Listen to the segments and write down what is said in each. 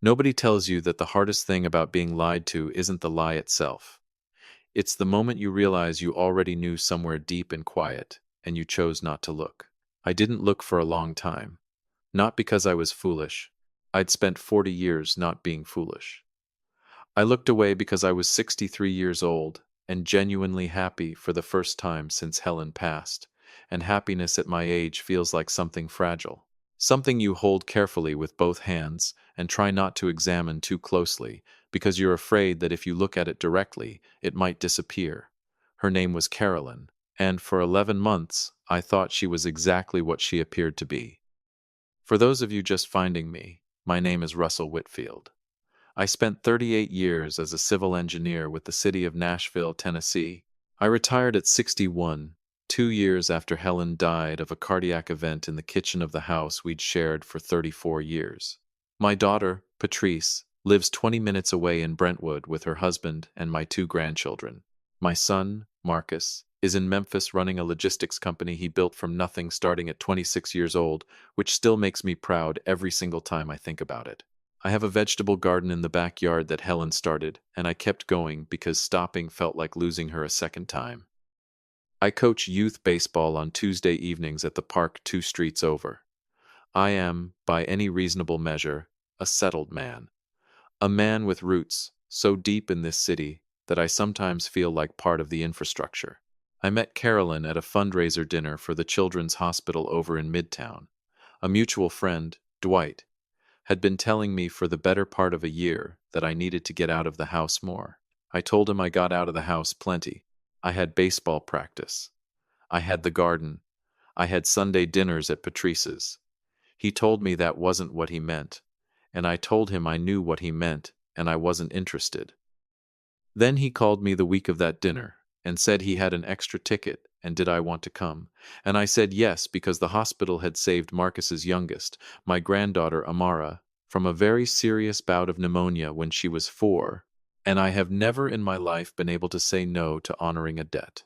Nobody tells you that the hardest thing about being lied to isn't the lie itself. It's the moment you realize you already knew somewhere deep and quiet, and you chose not to look. I didn't look for a long time. Not because I was foolish. I'd spent 40 years not being foolish. I looked away because I was 63 years old and genuinely happy for the first time since Helen passed, and happiness at my age feels like something fragile. Something you hold carefully with both hands and try not to examine too closely because you're afraid that if you look at it directly, it might disappear. Her name was Carolyn, and for 11 months I thought she was exactly what she appeared to be. For those of you just finding me, my name is Russell Whitfield. I spent 38 years as a civil engineer with the city of Nashville, Tennessee. I retired at 61, 2 years after Helen died of a cardiac event in the kitchen of the house we'd shared for 34 years. My daughter, Patrice, lives 20 minutes away in Brentwood with her husband and my 2 grandchildren. My son, Marcus, is in Memphis running a logistics company he built from nothing starting at 26 years old, which still makes me proud every single time I think about it. I have a vegetable garden in the backyard that Helen started, and I kept going because stopping felt like losing her a second time. I coach youth baseball on Tuesday evenings at the park 2 streets over. I am, by any reasonable measure, a settled man. A man with roots so deep in this city that I sometimes feel like part of the infrastructure. I met Carolyn at a fundraiser dinner for the Children's Hospital over in Midtown. A mutual friend, Dwight, had been telling me for the better part of a year that I needed to get out of the house more. I told him I got out of the house plenty. I had baseball practice. I had the garden. I had Sunday dinners at Patrice's. He told me that wasn't what he meant, and I told him I knew what he meant and I wasn't interested. Then he called me the week of that dinner and said he had an extra ticket and did I want to come. And I said yes because the hospital had saved Marcus's youngest, my granddaughter Amara, from a very serious bout of pneumonia when she was 4, and I have never in my life been able to say no to honoring a debt.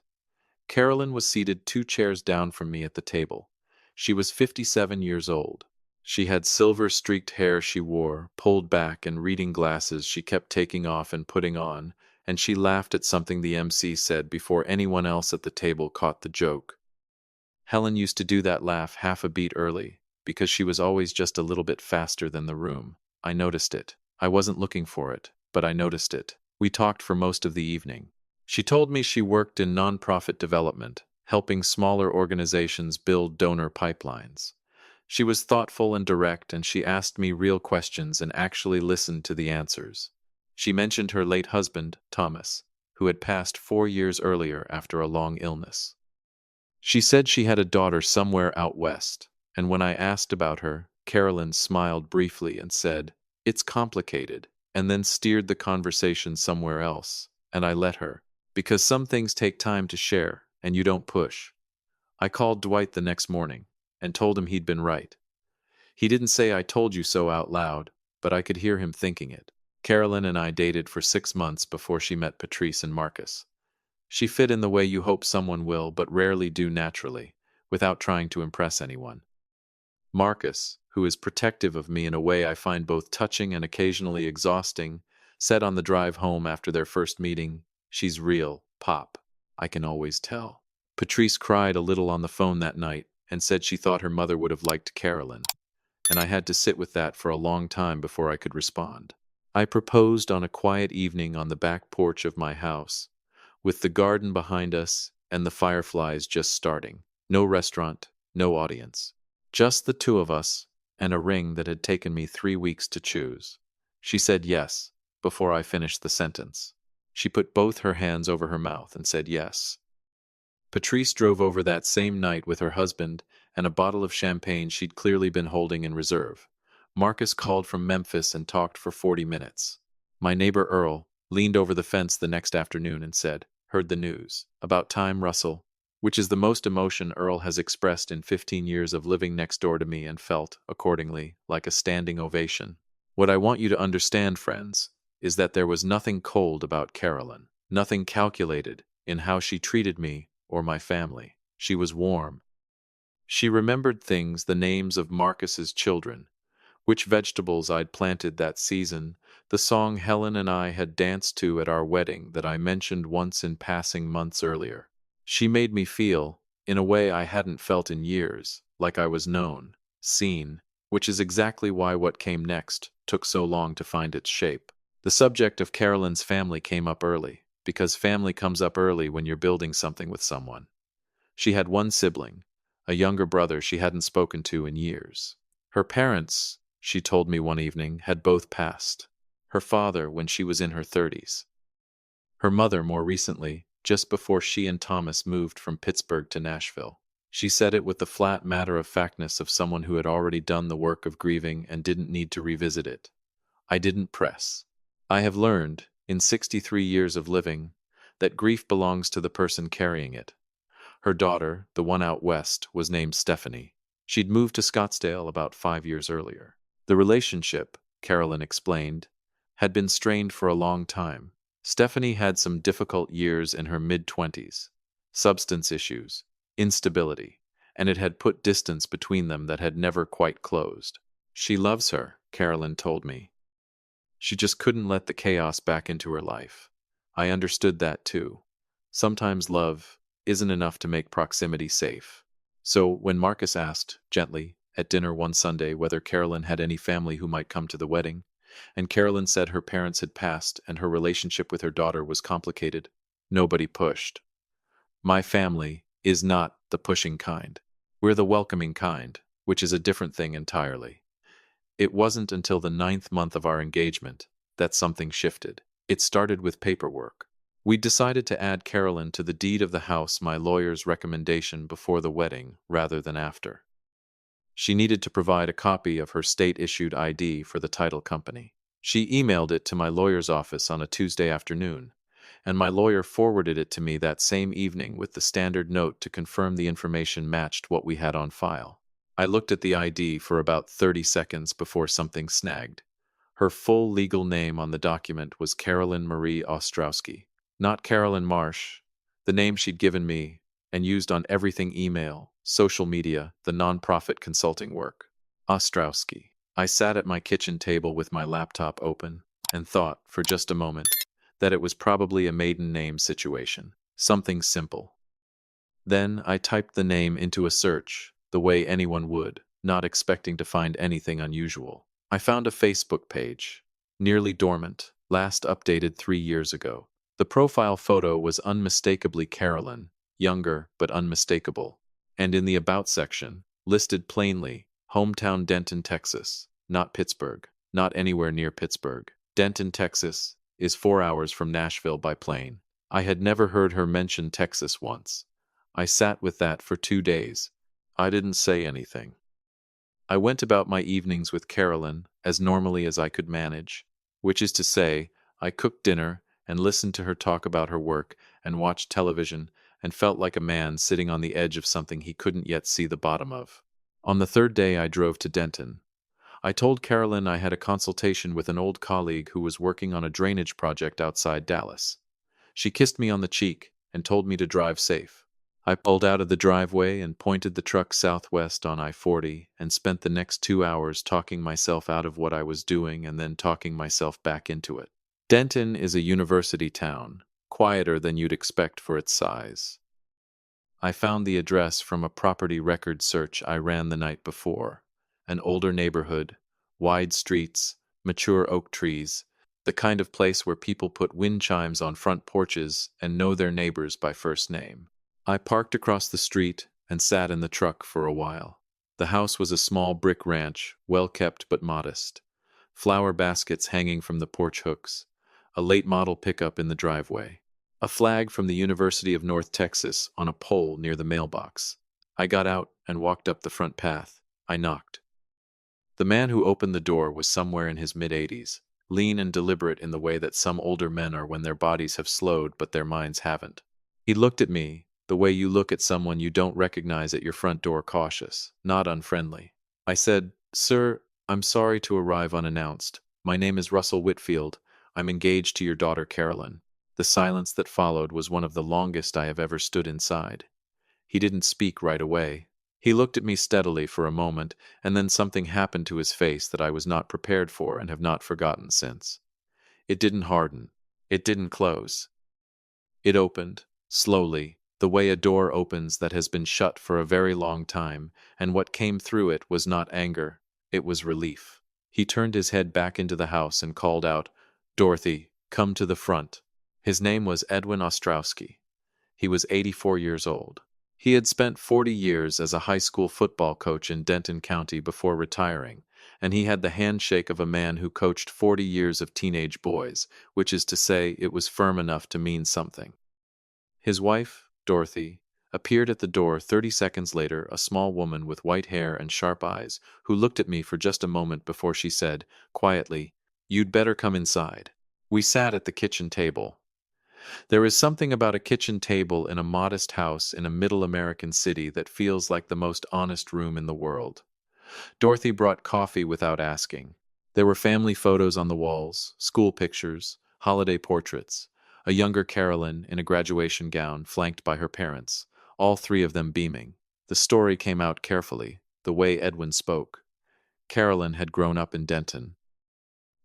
Carolyn was seated 2 chairs down from me at the table. She was 57 years old. She had silver-streaked hair she wore, pulled back, and reading glasses she kept taking off and putting on, and she laughed at something the MC said before anyone else at the table caught the joke. Helen used to do that laugh half a beat early, because she was always just a little bit faster than the room. I noticed it. I wasn't looking for it, but I noticed it. We talked for most of the evening. She told me she worked in nonprofit development, helping smaller organizations build donor pipelines. She was thoughtful and direct, and she asked me real questions and actually listened to the answers. She mentioned her late husband, Thomas, who had passed 4 years earlier after a long illness. She said she had a daughter somewhere out west, and when I asked about her, Carolyn smiled briefly and said, "It's complicated," and then steered the conversation somewhere else, and I let her, because some things take time to share, and you don't push. I called Dwight the next morning and told him he'd been right. He didn't say "I told you so" out loud, but I could hear him thinking it. Carolyn and I dated for 6 months before she met Patrice and Marcus. She fit in the way you hope someone will, but rarely do naturally, without trying to impress anyone. Marcus, who is protective of me in a way I find both touching and occasionally exhausting, said on the drive home after their first meeting, "She's real, Pop. I can always tell." Patrice cried a little on the phone that night and said she thought her mother would have liked Carolyn, and I had to sit with that for a long time before I could respond. I proposed on a quiet evening on the back porch of my house, with the garden behind us and the fireflies just starting. No restaurant, no audience. Just the 2 of us, and a ring that had taken me 3 weeks to choose. She said yes, before I finished the sentence. She put both her hands over her mouth and said yes. Patrice drove over that same night with her husband and a bottle of champagne she'd clearly been holding in reserve. Marcus called from Memphis and talked for 40 minutes. My neighbor Earl leaned over the fence the next afternoon and said, "Heard the news. About time, Russell," which is the most emotion Earl has expressed in 15 years of living next door to me, and felt, accordingly, like a standing ovation. What I want you to understand, friends, is that there was nothing cold about Carolyn, nothing calculated in how she treated me or my family. She was warm. She remembered things, the names of Marcus's children, which vegetables I'd planted that season, the song Helen and I had danced to at our wedding that I mentioned once in passing months earlier. She made me feel, in a way I hadn't felt in years, like I was known, seen, which is exactly why what came next took so long to find its shape. The subject of Carolyn's family came up early, because family comes up early when you're building something with someone. She had one sibling, a younger brother she hadn't spoken to in years. Her parents, she told me one evening, had both passed. Her father when she was in her 30s. Her mother more recently, just before she and Thomas moved from Pittsburgh to Nashville. She said it with the flat matter-of-factness of someone who had already done the work of grieving and didn't need to revisit it. I didn't press. I have learned, in 63 years of living, that grief belongs to the person carrying it. Her daughter, the one out west, was named Stephanie. She'd moved to Scottsdale about 5 years earlier. The relationship, Carolyn explained, had been strained for a long time. Stephanie had some difficult years in her mid-20s, substance issues, instability, and it had put distance between them that had never quite closed. She loves her, Carolyn told me. She just couldn't let the chaos back into her life. I understood that too. Sometimes love isn't enough to make proximity safe. So when Marcus asked, gently, at dinner one Sunday whether Carolyn had any family who might come to the wedding, and Carolyn said her parents had passed and her relationship with her daughter was complicated, nobody pushed. My family is not the pushing kind. We're the welcoming kind, which is a different thing entirely. It wasn't until the 9th month of our engagement that something shifted. It started with paperwork. We decided to add Carolyn to the deed of the house, my lawyer's recommendation, before the wedding rather than after. She needed to provide a copy of her state-issued ID for the title company. She emailed it to my lawyer's office on a Tuesday afternoon, and my lawyer forwarded it to me that same evening with the standard note to confirm the information matched what we had on file. I looked at the ID for about 30 seconds before something snagged. Her full legal name on the document was Carolyn Marie Ostrowski, not Carolyn Marsh, the name she'd given me and used on everything: email, social media, the nonprofit consulting work. Ostrowski. I sat at my kitchen table with my laptop open and thought, for just a moment, that it was probably a maiden name situation. Something simple. Then I typed the name into a search, the way anyone would, not expecting to find anything unusual. I found a Facebook page, nearly dormant, last updated 3 years ago. The profile photo was unmistakably Carolyn, younger but unmistakable, and in the About section, listed plainly, hometown Denton, Texas, not Pittsburgh, not anywhere near Pittsburgh. Denton, Texas, is 4 hours from Nashville by plane. I had never heard her mention Texas once. I sat with that for 2 days. I didn't say anything. I went about my evenings with Carolyn as normally as I could manage, which is to say, I cooked dinner and listened to her talk about her work and watched television and felt like a man sitting on the edge of something he couldn't yet see the bottom of. On the 3rd day I drove to Denton. I told Carolyn I had a consultation with an old colleague who was working on a drainage project outside Dallas. She kissed me on the cheek and told me to drive safe. I pulled out of the driveway and pointed the truck southwest on I-40 and spent the next 2 hours talking myself out of what I was doing and then talking myself back into it. Denton is a university town, quieter than you'd expect for its size. I found the address from a property record search I ran the night before. An older neighborhood, wide streets, mature oak trees, the kind of place where people put wind chimes on front porches and know their neighbors by first name. I parked across the street and sat in the truck for a while. The house was a small brick ranch, well kept but modest. Flower baskets hanging from the porch hooks, a late model pickup in the driveway, a flag from the University of North Texas on a pole near the mailbox. I got out and walked up the front path. I knocked. The man who opened the door was somewhere in his mid-80s, lean and deliberate in the way that some older men are when their bodies have slowed but their minds haven't. He looked at me, the way you look at someone you don't recognize at your front door, cautious, not unfriendly. I said, "Sir, I'm sorry to arrive unannounced. My name is Russell Whitfield. I'm engaged to your daughter Carolyn." The silence that followed was one of the longest I have ever stood inside. He didn't speak right away, He looked at me steadily for a moment, and then something happened to his face that I was not prepared for and have not forgotten since. It didn't harden. It didn't close. It opened, slowly, the way a door opens that has been shut for a very long time, and what came through it was not anger, it was relief. He turned his head back into the house and called out, "Dorothy, come to the front." His name was Edwin Ostrowski. He was 84 years old. He had spent 40 years as a high school football coach in Denton County before retiring, and he had the handshake of a man who coached 40 years of teenage boys, which is to say it was firm enough to mean something. His wife, Dorothy, appeared at the door 30 seconds later, a small woman with white hair and sharp eyes, who looked at me for just a moment before she said, quietly, "You'd better come inside." We sat at the kitchen table. There is something about a kitchen table in a modest house in a middle American city that feels like the most honest room in the world. Dorothy brought coffee without asking. There were family photos on the walls, school pictures, holiday portraits, a younger Carolyn in a graduation gown flanked by her parents, all three of them beaming. The story came out carefully, the way Edwin spoke. Carolyn had grown up in Denton.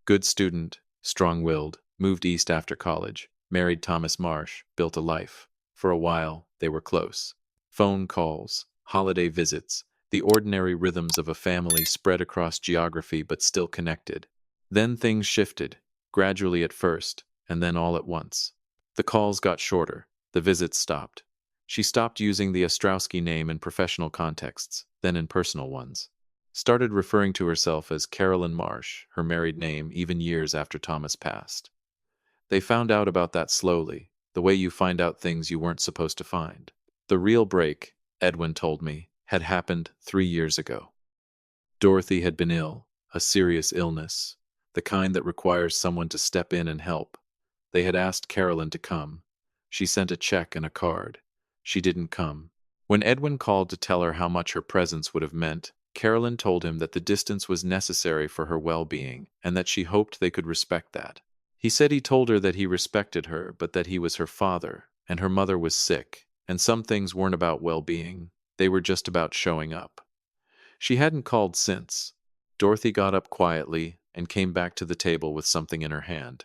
Good student, strong-willed, moved east after college, married Thomas Marsh, built a life. For a while, they were close. Phone calls, holiday visits, the ordinary rhythms of a family spread across geography but still connected. Then things shifted, gradually at first, and then all at once. The calls got shorter, the visits stopped. She stopped using the Ostrowski name in professional contexts, then in personal ones. Started referring to herself as Carolyn Marsh, her married name, even years after Thomas passed. They found out about that slowly, the way you find out things you weren't supposed to find. The real break, Edwin told me, had happened 3 years ago. Dorothy had been ill, a serious illness, the kind that requires someone to step in and help. They had asked Carolyn to come. She sent a check and a card. She didn't come. When Edwin called to tell her how much her presence would have meant, Carolyn told him that the distance was necessary for her well-being and that she hoped they could respect that. He said he told her that he respected her, but that he was her father, and her mother was sick, and some things weren't about well-being, they were just about showing up. She hadn't called since. Dorothy got up quietly and came back to the table with something in her hand.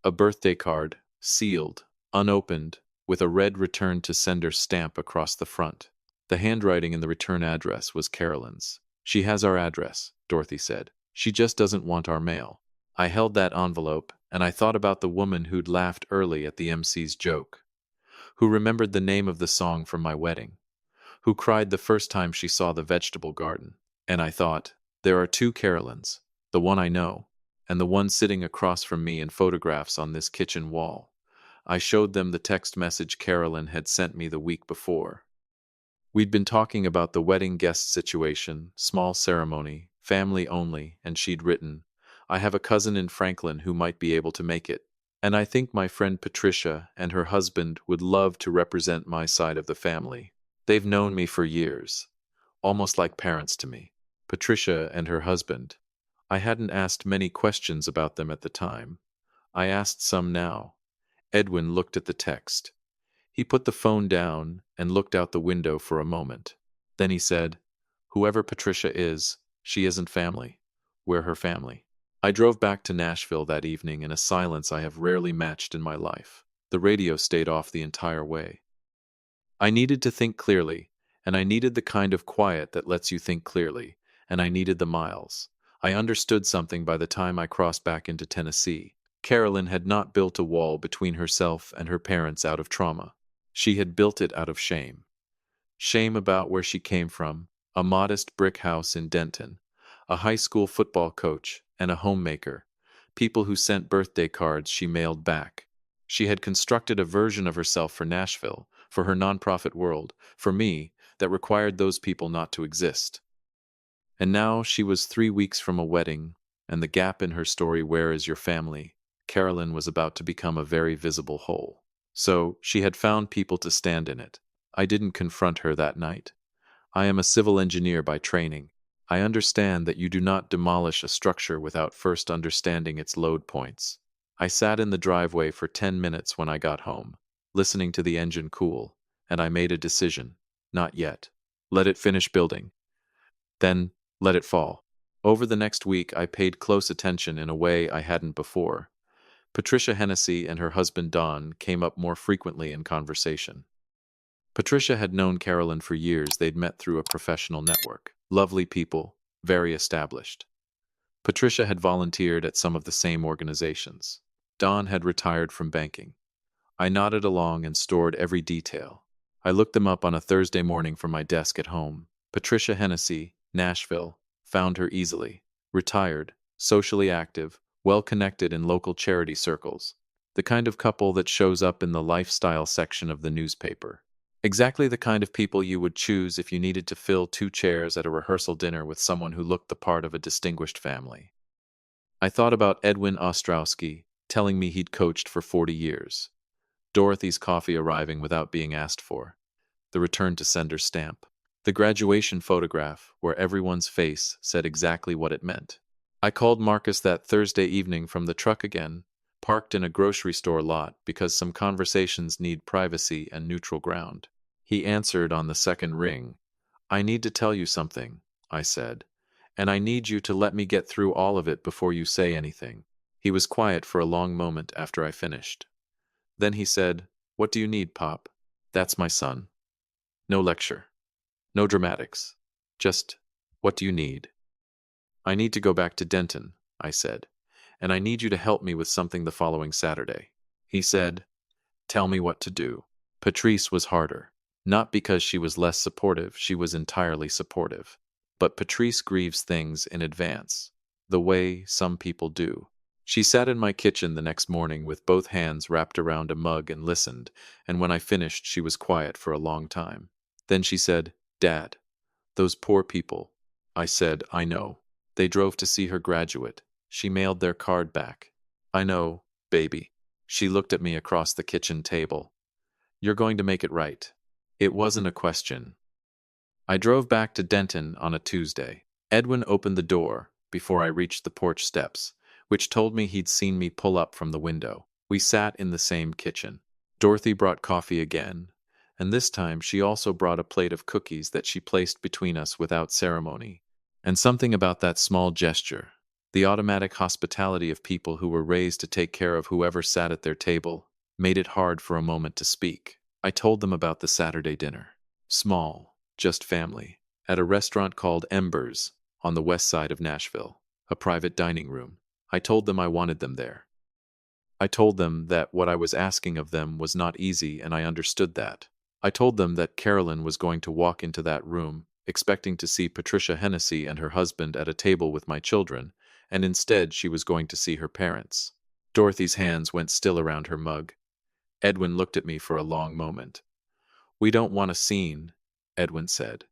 A birthday card, sealed, unopened, with a red return to sender stamp across the front. The handwriting in the return address was Carolyn's. "She has our address," Dorothy said. "She just doesn't want our mail." I held that envelope, and I thought about the woman who'd laughed early at the MC's joke, who remembered the name of the song from my wedding, who cried the first time she saw the vegetable garden. And I thought, there are two Carolyns, the one I know, and the one sitting across from me in photographs on this kitchen wall. I showed them the text message Carolyn had sent me the week before. We'd been talking about the wedding guest situation, small ceremony, family only, and she'd written, "I have a cousin in Franklin who might be able to make it, and I think my friend Patricia and her husband would love to represent my side of the family. They've known me for years, almost like parents to me." Patricia and her husband. I hadn't asked many questions about them at the time. I asked some now. Edwin looked at the text. He put the phone down and looked out the window for a moment. Then he said, "Whoever Patricia is, she isn't family. We're her family." I drove back to Nashville that evening in a silence I have rarely matched in my life. The radio stayed off the entire way. I needed to think clearly, and I needed the kind of quiet that lets you think clearly, and I needed the miles. I understood something by the time I crossed back into Tennessee. Carolyn had not built a wall between herself and her parents out of trauma. She had built it out of shame. Shame about where she came from, a modest brick house in Denton, a high school football coach, and a homemaker, people who sent birthday cards she mailed back. She had constructed a version of herself for Nashville, for her nonprofit world, for me, that required those people not to exist. And now she was 3 weeks from a wedding, and the gap in her story, "Where is your family?" Carolyn was about to become a very visible hole. So she had found people to stand in it. I didn't confront her that night. I am a civil engineer by training. I understand that you do not demolish a structure without first understanding its load points. I sat in the driveway for 10 minutes when I got home, listening to the engine cool, and I made a decision. Not yet. let it finish building, then let it fall. Over the next week, I paid close attention in a way I hadn't before. Patricia Hennessy and her husband Don came up more frequently in conversation. Patricia had known Carolyn for years. They'd met through a professional network. Lovely people, very established. Patricia had volunteered at some of the same organizations. Don had retired from banking. I nodded along and stored every detail. I looked them up on a Thursday morning from my desk at home. Patricia Hennessy, Nashville, found her easily. Retired, socially active, well-connected in local charity circles. The kind of couple that shows up in the lifestyle section of the newspaper. Exactly the kind of people you would choose if you needed to fill 2 chairs at a rehearsal dinner with someone who looked the part of a distinguished family. I thought about Edwin Ostrowski telling me he'd coached for 40 years. Dorothy's coffee arriving without being asked for. The return to sender stamp. The graduation photograph where everyone's face said exactly what it meant. I called Marcus that Thursday evening from the truck again, parked in a grocery store lot because some conversations need privacy and neutral ground. He answered on the second ring. I need to tell you something, I said, and I need you to let me get through all of it before you say anything. He was quiet for a long moment after I finished. Then he said, What do you need, Pop? That's my son. No lecture. No dramatics. Just, what do you need? I need to go back to Denton, I said, and I need you to help me with something the following Saturday. He said, Tell me what to do. Patrice was harder. Not because she was less supportive, she was entirely supportive. But Patrice grieves things in advance, the way some people do. She sat in my kitchen the next morning with both hands wrapped around a mug and listened, and when I finished she was quiet for a long time. Then she said, Dad, those poor people. I said, I know. They drove to see her graduate. She mailed their card back. I know, baby. She looked at me across the kitchen table. You're going to make it right. It wasn't a question. I drove back to Denton on a Tuesday. Edwin opened the door before I reached the porch steps, which told me he'd seen me pull up from the window. We sat in the same kitchen. Dorothy brought coffee again, and this time she also brought a plate of cookies that she placed between us without ceremony. And something about that small gesture, the automatic hospitality of people who were raised to take care of whoever sat at their table, made it hard for a moment to speak. I told them about the Saturday dinner. Small, just family, at a restaurant called Embers on the west side of Nashville, a private dining room. I told them I wanted them there. I told them that what I was asking of them was not easy, and I understood that. I told them that Carolyn was going to walk into that room, expecting to see Patricia Hennessy and her husband at a table with my children, and instead she was going to see her parents. Dorothy's hands went still around her mug. Edwin looked at me for a long moment. We don't want a scene, Edwin said.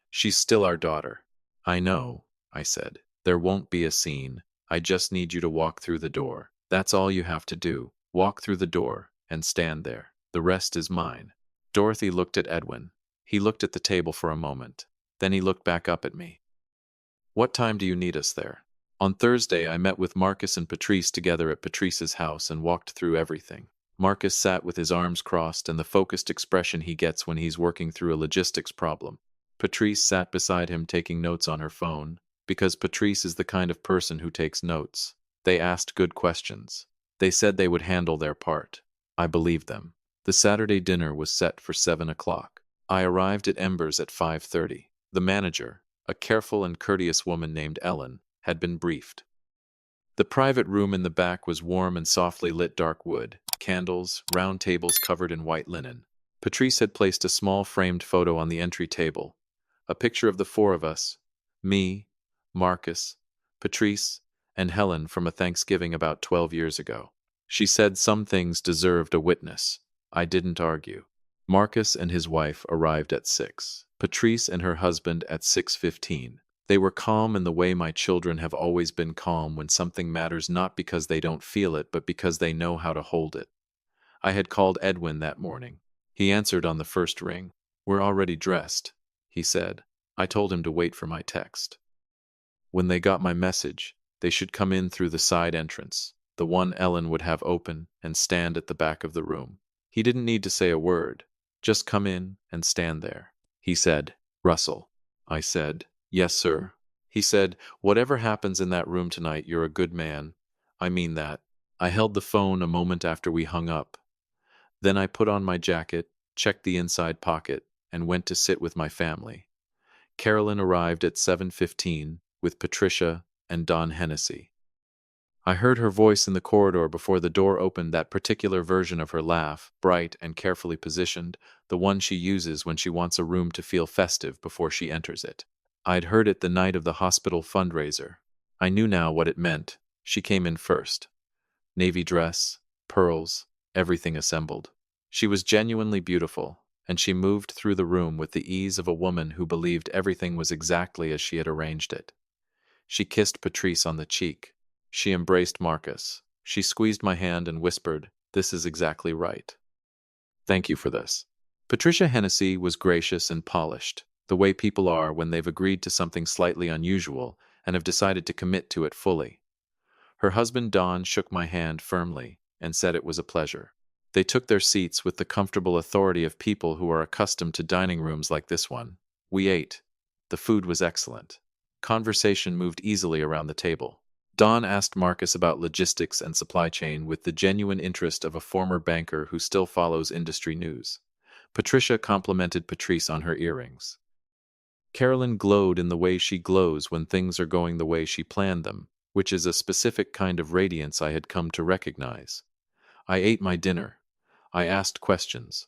She's still our daughter. I know, I said. There won't be a scene. I just need you to walk through the door. That's all you have to do. Walk through the door and stand there. The rest is mine. Dorothy looked at Edwin. He looked at the table for a moment. Then he looked back up at me. What time do you need us there? On Thursday, I met with Marcus and Patrice together at Patrice's house and walked through everything. Marcus sat with his arms crossed and the focused expression he gets when he's working through a logistics problem. Patrice sat beside him taking notes on her phone, because Patrice is the kind of person who takes notes. They asked good questions. They said they would handle their part. I believed them. The Saturday dinner was set for 7 o'clock. I arrived at Embers at 5:30. The manager, a careful and courteous woman named Ellen, had been briefed. The private room in the back was warm and softly lit dark wood, candles, round tables covered in white linen. Patrice had placed a small framed photo on the entry table, a picture of the four of us, me, Marcus, Patrice, and Helen from a Thanksgiving about 12 years ago. She said some things deserved a witness. I didn't argue. Marcus and his wife arrived at 6. Patrice and her husband at 6:15. They were calm in the way my children have always been calm when something matters, not because they don't feel it, but because they know how to hold it. I had called Edwin that morning. He answered on the first ring. We're already dressed, he said. I told him to wait for my text. When they got my message, they should come in through the side entrance, the one Ellen would have open, and stand at the back of the room. He didn't need to say a word. Just come in and stand there, he said. Russell, I said. Yes, sir. He said, whatever happens in that room tonight, you're a good man. I mean that. I held the phone a moment after we hung up. Then I put on my jacket, checked the inside pocket, and went to sit with my family. Carolyn arrived at 7:15 with Patricia and Don Hennessy. I heard her voice in the corridor before the door opened, that particular version of her laugh, bright and carefully positioned, the one she uses when she wants a room to feel festive before she enters it. I'd heard it the night of the hospital fundraiser. I knew now what it meant. She came in first. Navy dress, pearls, everything assembled. She was genuinely beautiful, and she moved through the room with the ease of a woman who believed everything was exactly as she had arranged it. She kissed Patrice on the cheek. She embraced Marcus. She squeezed my hand and whispered, "This is exactly right. Thank you for this." Patricia Hennessy was gracious and polished, the way people are when they've agreed to something slightly unusual and have decided to commit to it fully. Her husband Don shook my hand firmly and said it was a pleasure. They took their seats with the comfortable authority of people who are accustomed to dining rooms like this one. We ate. The food was excellent. Conversation moved easily around the table. Don asked Marcus about logistics and supply chain with the genuine interest of a former banker who still follows industry news. Patricia complimented Patrice on her earrings. Carolyn glowed in the way she glows when things are going the way she planned them, which is a specific kind of radiance I had come to recognize. I ate my dinner. I asked questions.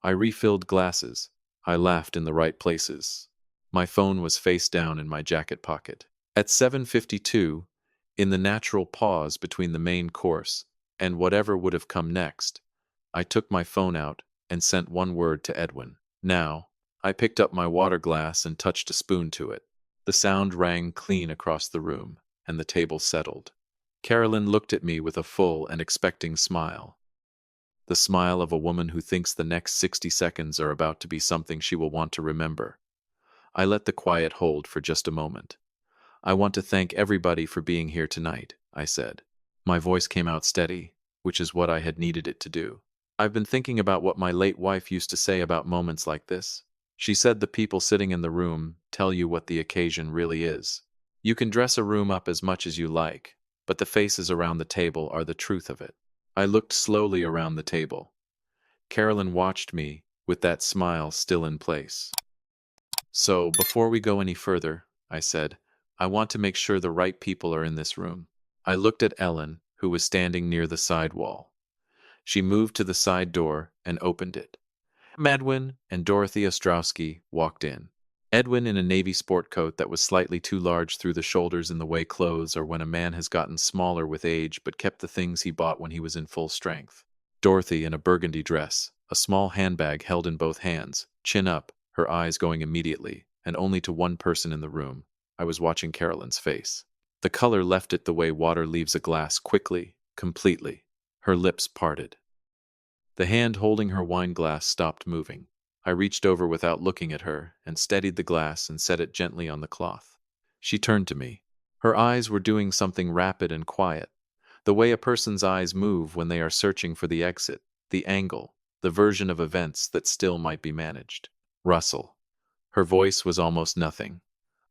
I refilled glasses. I laughed in the right places. My phone was face down in my jacket pocket. At 7:52, in the natural pause between the main course and whatever would have come next, I took my phone out and sent one word to Edwin. Now, I picked up my water glass and touched a spoon to it. The sound rang clean across the room, and the table settled. Carolyn looked at me with a full and expecting smile. The smile of a woman who thinks the next 60 seconds are about to be something she will want to remember. I let the quiet hold for just a moment. "I want to thank everybody for being here tonight," I said. My voice came out steady, which is what I had needed it to do. "I've been thinking about what my late wife used to say about moments like this. She said the people sitting in the room tell you what the occasion really is. You can dress a room up as much as you like, but the faces around the table are the truth of it." I looked slowly around the table. Carolyn watched me, with that smile still in place. "So, before we go any further," I said, "I want to make sure the right people are in this room." I looked at Ellen, who was standing near the side wall. She moved to the side door and opened it. Edwin and Dorothy Ostrowski walked in. Edwin in a navy sport coat that was slightly too large through the shoulders in the way clothes or when a man has gotten smaller with age but kept the things he bought when he was in full strength. Dorothy in a burgundy dress, a small handbag held in both hands, chin up, her eyes going immediately, and only to one person in the room. I was watching Carolyn's face. The color left it the way water leaves a glass, quickly, completely. Her lips parted. The hand holding her wine glass stopped moving. I reached over without looking at her and steadied the glass and set it gently on the cloth. She turned to me. Her eyes were doing something rapid and quiet, the way a person's eyes move when they are searching for the exit, the angle, the version of events that still might be managed. "Russell." Her voice was almost nothing.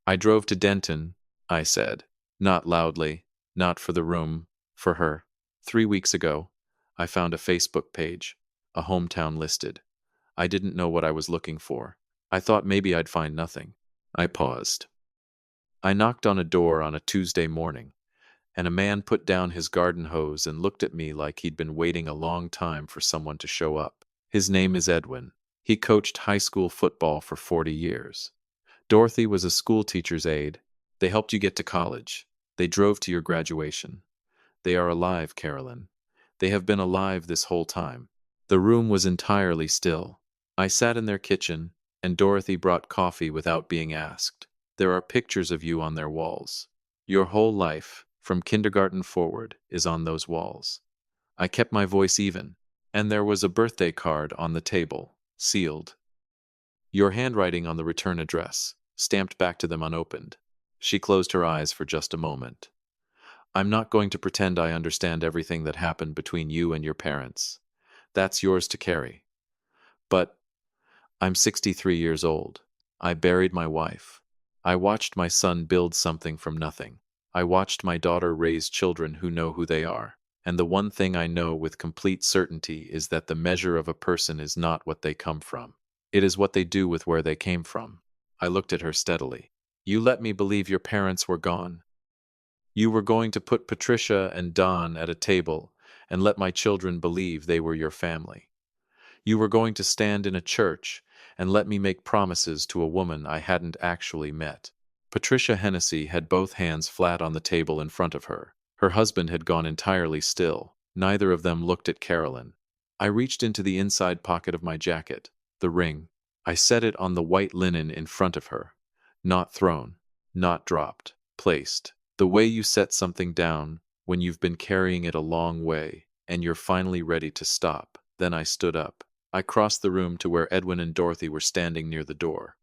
"I drove to Denton," I said. Not loudly, not for the room, for her. 3 weeks ago, I found a Facebook page, a hometown listed. I didn't know what I was looking for. I thought maybe I'd find nothing. I paused. I knocked on a door on a Tuesday morning, and a man put down his garden hose and looked at me like he'd been waiting a long time for someone to show up. His name is Edwin. He coached high school football for 40 years. Dorothy was a school teacher's aide. They helped you get to college. They drove to your graduation. They are alive, Carolyn. They have been alive this whole time. The room was entirely still. I sat in their kitchen, and Dorothy brought coffee without being asked. There are pictures of you on their walls. Your whole life, from kindergarten forward, is on those walls. I kept my voice even, and there was a birthday card on the table, sealed. Your handwriting on the return address, stamped back to them unopened. She closed her eyes for just a moment. "I'm not going to pretend I understand everything that happened between you and your parents. That's yours to carry. But I'm 63 years old. I buried my wife. I watched my son build something from nothing. I watched my daughter raise children who know who they are. And the one thing I know with complete certainty is that the measure of a person is not what they come from. It is what they do with where they came from. I looked at her steadily. You let me believe your parents were gone. You were going to put Patricia and Don at a table and let my children believe they were your family. You were going to stand in a church and let me make promises to a woman I hadn't actually met. Patricia Hennessy had both hands flat on the table in front of her. Her husband had gone entirely still. Neither of them looked at Carolyn. I reached into the inside pocket of my jacket, the ring. I set it on the white linen in front of her. Not thrown, not dropped, placed. The way you set something down when you've been carrying it a long way and you're finally ready to stop. Then I stood up. I crossed the room to where Edwin and Dorothy were standing near the door.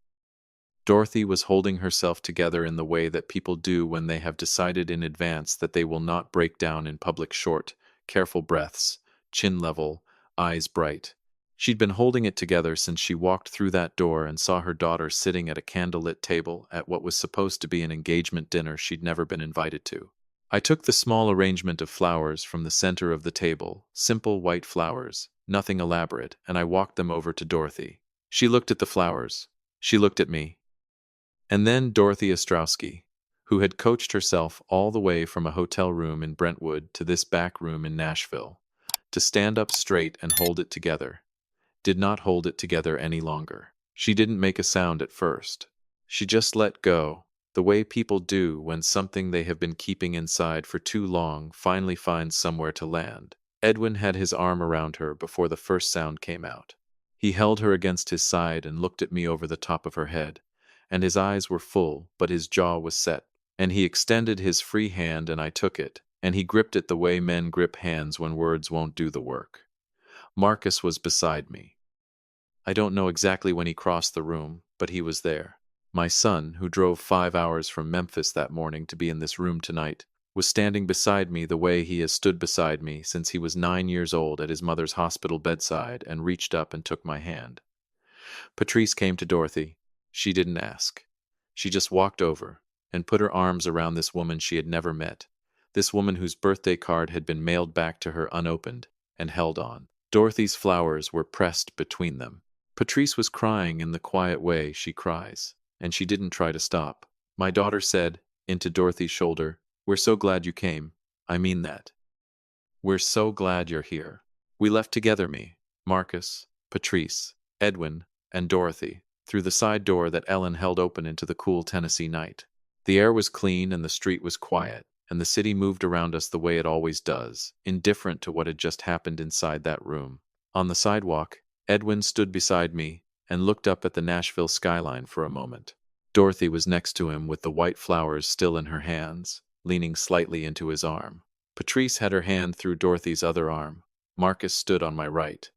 Dorothy was holding herself together in the way that people do when they have decided in advance that they will not break down in public. Short, careful breaths, chin level, eyes bright. She'd been holding it together since she walked through that door and saw her daughter sitting at a candlelit table at what was supposed to be an engagement dinner she'd never been invited to. I took the small arrangement of flowers from the center of the table, simple white flowers, nothing elaborate, and I walked them over to Dorothy. She looked at the flowers. She looked at me. And then Dorothy Ostrowski, who had coached herself all the way from a hotel room in Brentwood to this back room in Nashville, to stand up straight and hold it together, did not hold it together any longer. She didn't make a sound at first. She just let go, the way people do when something they have been keeping inside for too long finally finds somewhere to land. Edwin had his arm around her before the first sound came out. He held her against his side and looked at me over the top of her head, and his eyes were full, but his jaw was set. And he extended his free hand and I took it, and he gripped it the way men grip hands when words won't do the work. Marcus was beside me. I don't know exactly when he crossed the room, but he was there. My son, who drove 5 hours from Memphis that morning to be in this room tonight, was standing beside me the way he has stood beside me since he was 9 years old at his mother's hospital bedside and reached up and took my hand. Patrice came to Dorothy. She didn't ask. She just walked over and put her arms around this woman she had never met, this woman whose birthday card had been mailed back to her unopened, and held on. Dorothy's flowers were pressed between them. Patrice was crying in the quiet way she cries, and she didn't try to stop. My daughter said, into Dorothy's shoulder, "We're so glad you came. I mean that. We're so glad you're here." We left together, me, Marcus, Patrice, Edwin, and Dorothy, through the side door that Ellen held open into the cool Tennessee night. The air was clean and the street was quiet, and the city moved around us the way it always does, indifferent to what had just happened inside that room. On the sidewalk, Edwin stood beside me and looked up at the Nashville skyline for a moment. Dorothy was next to him with the white flowers still in her hands, leaning slightly into his arm. Patrice had her hand through Dorothy's other arm. Marcus stood on my right.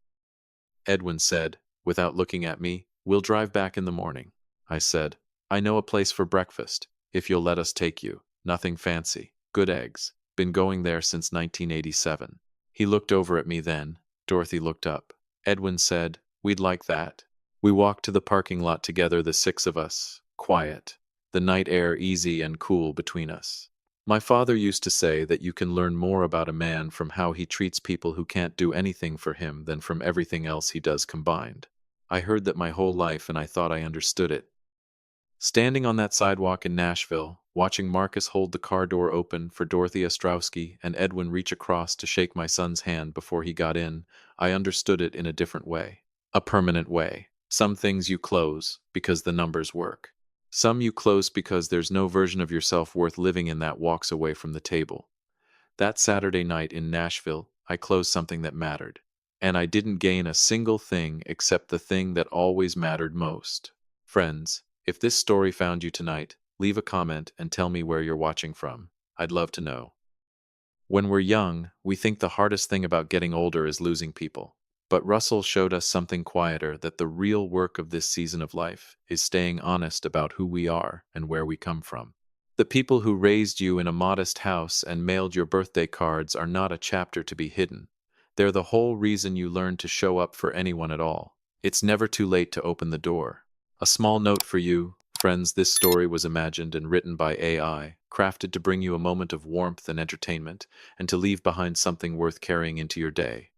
Edwin said, without looking at me, "We'll drive back in the morning." I said, "I know a place for breakfast, if you'll let us take you. Nothing fancy. Good eggs. Been going there since 1987. He looked over at me then. Dorothy looked up. Edwin said, "We'd like that." We walked to the parking lot together, the 6 of us, quiet, the night air easy and cool between us. My father used to say that you can learn more about a man from how he treats people who can't do anything for him than from everything else he does combined. I heard that my whole life and I thought I understood it. Standing on that sidewalk in Nashville, watching Marcus hold the car door open for Dorothy Ostrowski and Edwin reach across to shake my son's hand before he got in, I understood it in a different way. A permanent way. Some things you close because the numbers work. Some you close because there's no version of yourself worth living in that walks away from the table. That Saturday night in Nashville, I closed something that mattered. And I didn't gain a single thing except the thing that always mattered most. Friends, if this story found you tonight, leave a comment and tell me where you're watching from. I'd love to know. When we're young, we think the hardest thing about getting older is losing people. But Russell showed us something quieter, that the real work of this season of life is staying honest about who we are and where we come from. The people who raised you in a modest house and mailed your birthday cards are not a chapter to be hidden. They're the whole reason you learn to show up for anyone at all. It's never too late to open the door. A small note for you, friends: this story was imagined and written by AI, crafted to bring you a moment of warmth and entertainment, and to leave behind something worth carrying into your day.